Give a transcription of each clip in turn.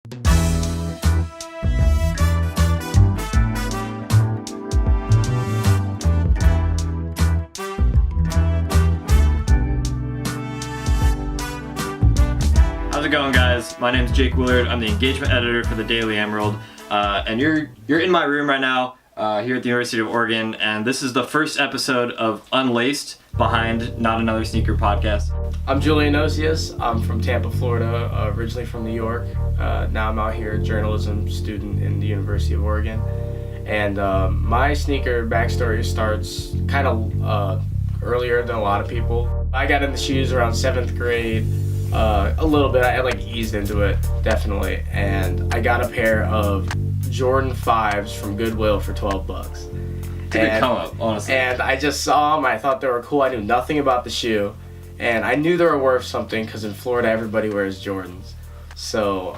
How's it going, guys? My name's Jake Willard. I'm the engagement editor for the Daily Emerald, and you're in my room right now here at the University of Oregon, and this is the first episode of Unlaced, behind Not Another Sneaker podcast. I'm Julian Ossias. I'm from Tampa, Florida, originally from New York. Now I'm out here, a journalism student in the University of Oregon. And my sneaker backstory starts kind of earlier than a lot of people. I got into shoes around 7th grade. A little bit. I eased into it, definitely. And I got a pair of Jordan 5s from Goodwill for $12. It's a good come up, honestly. And I just saw them. I thought they were cool. I knew nothing about the shoe. And I knew they were worth something because in Florida everybody wears Jordans. So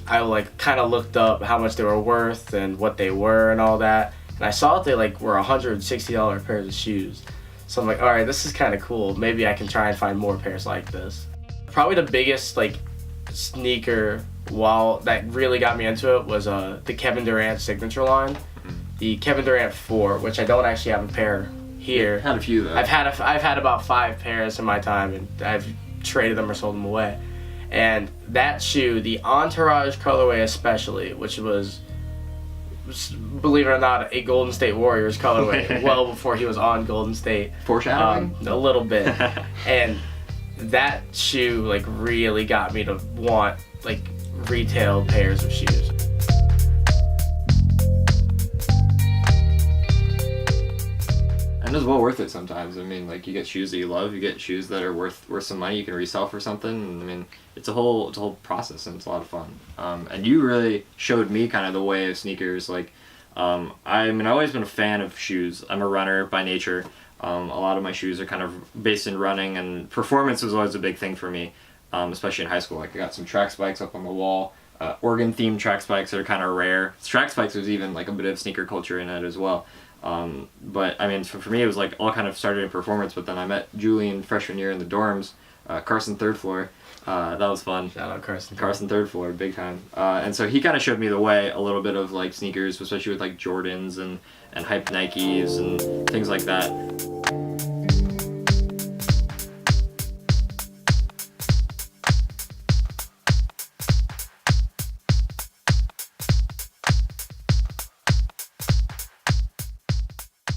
I kind of looked up how much they were worth and what they were and all that. And I saw that they were $160 pairs of shoes. So I'm like, all right, this is kind of cool. Maybe I can try and find more pairs like this. Probably the biggest sneaker that really got me into it was the Kevin Durant signature line, the Kevin Durant 4, which I don't actually have a pair here. Had a few though. I've had about 5 pairs in my time, and I've traded them or sold them away. And that shoe, the Entourage colorway especially, which was, believe it or not, a Golden State Warriors colorway, well before he was on Golden State. Foreshadowing? A little bit. And that shoe really got me to want retail pairs of shoes. And it's well worth it sometimes. I mean, you get shoes that you love, you get shoes that are worth some money, you can resell for something. And, I mean, it's a whole process, and it's a lot of fun. And you really showed me kind of the way of sneakers. I've always been a fan of shoes. I'm a runner by nature. A lot of my shoes are kind of based in running, and performance was always a big thing for me, especially in high school. I got some track spikes up on the wall, Oregon-themed track spikes that are kind of rare. Track spikes, there's even a bit of sneaker culture in it as well. But I mean, for me, it was all kind of started in performance, but then I met Julian freshman year in the dorms, Carson third floor. That was fun. Shout out Carson. Carson third floor, big time. And so he kind of showed me the way a little bit of sneakers, especially with Jordans and hype Nikes and things like that.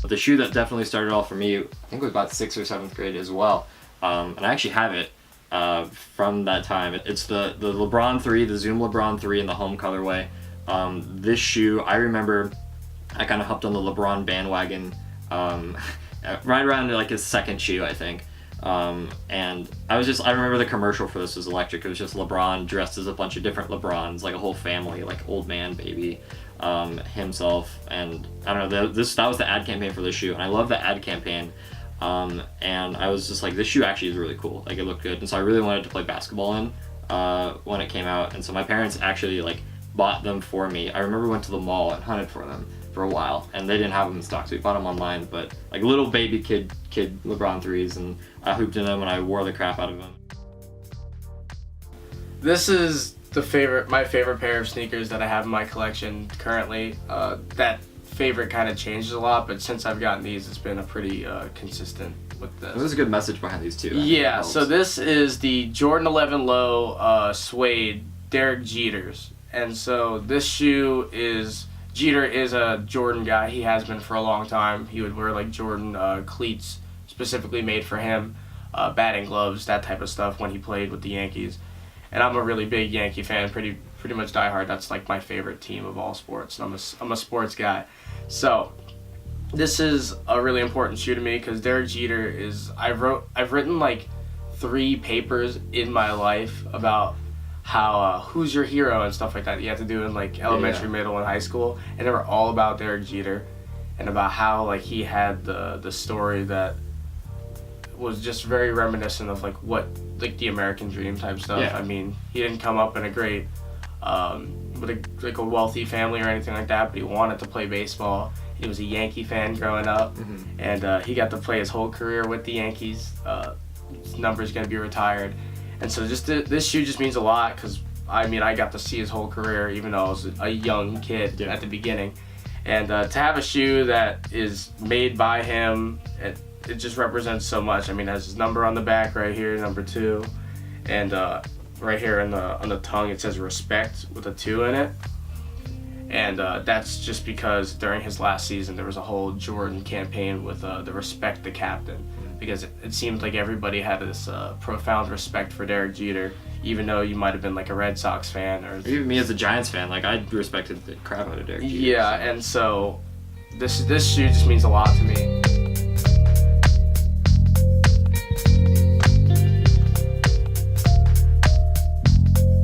But the shoe that definitely started off for me, I think it was about 6th or 7th grade as well. And I actually have it from that time. It's the LeBron 3, the Zoom LeBron 3 in the home colorway. This shoe, I remember I kind of hopped on the LeBron bandwagon right around his second shoe, I think. And I remember the commercial for this was electric. It was just LeBron dressed as a bunch of different LeBrons, a whole family, old man, baby, himself. And I don't know, that was the ad campaign for this shoe. And I love the ad campaign. And I was just this shoe actually is really cool. It looked good. And so I really wanted to play basketball in when it came out. And so my parents actually bought them for me. I remember we went to the mall and hunted for them for a while, and they didn't have them in stock, so we bought them online. But little baby kid LeBron 3s, and I hooped in them and I wore the crap out of them. This is my favorite pair of sneakers that I have in my collection currently. That favorite kind of changes a lot, but since I've gotten these, it's been a pretty consistent with this. There's a good message behind these too. Yeah, so this is the Jordan 11 Low suede Derek Jeters. And so this shoe Jeter is a Jordan guy. He has been for a long time. He would wear Jordan cleats specifically made for him, batting gloves, that type of stuff when he played with the Yankees. And I'm a really big Yankee fan, pretty much diehard. That's my favorite team of all sports. And I'm a sports guy. So this is a really important shoe to me because Derek Jeter is. I've written 3 papers in my life about how who's your hero and stuff like that you have to do in elementary, middle, and high school, and they were all about Derek Jeter and about how he had the story that was just very reminiscent of what the American dream type stuff. Yeah. I mean, he didn't come up in a great with a wealthy family or anything like that, but he wanted to play baseball. He was a Yankee fan growing up, and he got to play his whole career with the Yankees. His number's going to be retired. And so just this shoe just means a lot because I mean, I got to see his whole career, even though I was a young kid at the beginning. And to have a shoe that is made by him, it just represents so much. I mean, it has his number on the back right here, number 2, and right here on the tongue it says respect with a 2 in it. And that's just because during his last season there was a whole Jordan campaign with the respect the captain, because it seemed like everybody had this profound respect for Derek Jeter, even though you might have been like a Red Sox fan or even me as a Giants fan, like I respected the crap out of Derek Jeter. Yeah, and so this shoe just means a lot to me.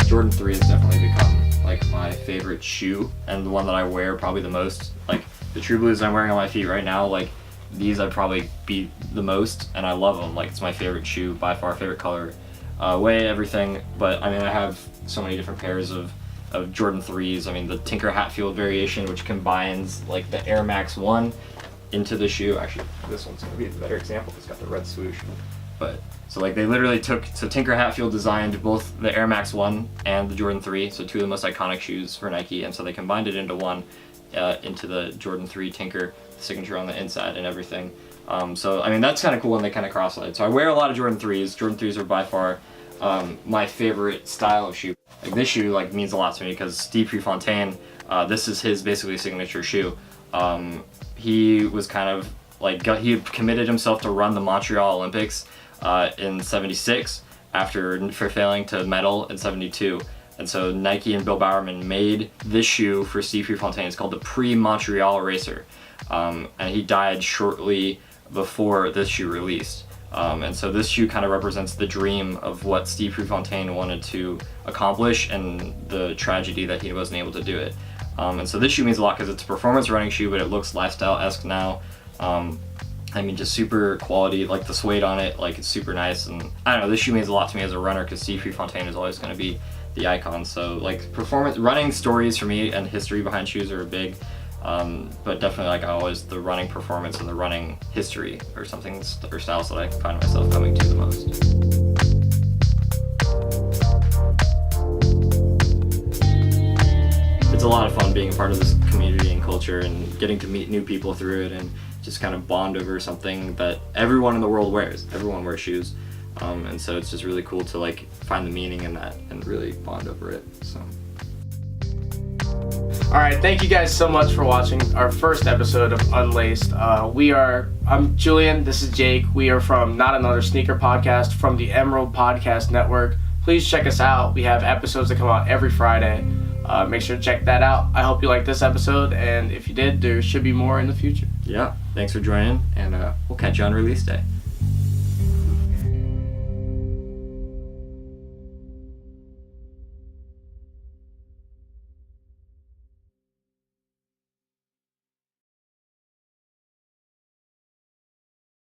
Jordan 3 has definitely become like my favorite shoe, and the one that I wear probably the most. Like the True Blues I'm wearing on my feet right now, like these I'd probably be the most, and I love them. Like it's my favorite shoe by far, favorite color, way, everything. But I mean, I have so many different pairs of Jordan 3s. I mean, the Tinker Hatfield variation, which combines like the Air Max 1 into the shoe. Actually, this one's gonna be a better example. It's got the red swoosh. But so like they literally so Tinker Hatfield designed both the Air Max 1 and the Jordan 3, so 2 of the most iconic shoes for Nike, and so they combined it into one, into the Jordan 3 Tinker, the signature on the inside and everything. So I mean, that's kind of cool when they kind of cross-eyed. So I wear a lot of Jordan 3s. Jordan 3s are by far my favorite style of shoe. Like this shoe like means a lot to me because Steve Prefontaine, this is his basically signature shoe. He was kind of like he had committed himself to run the Montreal Olympics in '76 for failing to medal in '72. And so Nike and Bill Bowerman made this shoe for Steve Prefontaine. It's called the Pre-Montreal Racer. And he died shortly before this shoe released. And so this shoe kind of represents the dream of what Steve Prefontaine wanted to accomplish and the tragedy that he wasn't able to do it. And so this shoe means a lot because it's a performance running shoe, but it looks lifestyle-esque now. I mean, just super quality, like the suede on it, like it's super nice. And I don't know, this shoe means a lot to me as a runner because Steve Prefontaine is always going to be the icon. So like running stories for me and history behind shoes are big. But definitely like the running performance and the running history or styles that I find myself coming to the most. It's a lot of fun being a part of this community and culture and getting to meet new people through it and just kind of bond over something that everyone in the world wears. Everyone wears shoes. And so it's just really cool to like find the meaning in that and really bond over it. So. All right, thank you guys so much for watching our first episode of Unlaced. I'm Julian, this is Jake. We are from Not Another Sneaker Podcast from the Emerald Podcast Network. Please check us out. We have episodes that come out every Friday. Make sure to check that out. I hope you liked this episode, and if you did, there should be more in the future. Yeah, thanks for joining, and we'll catch you on release day.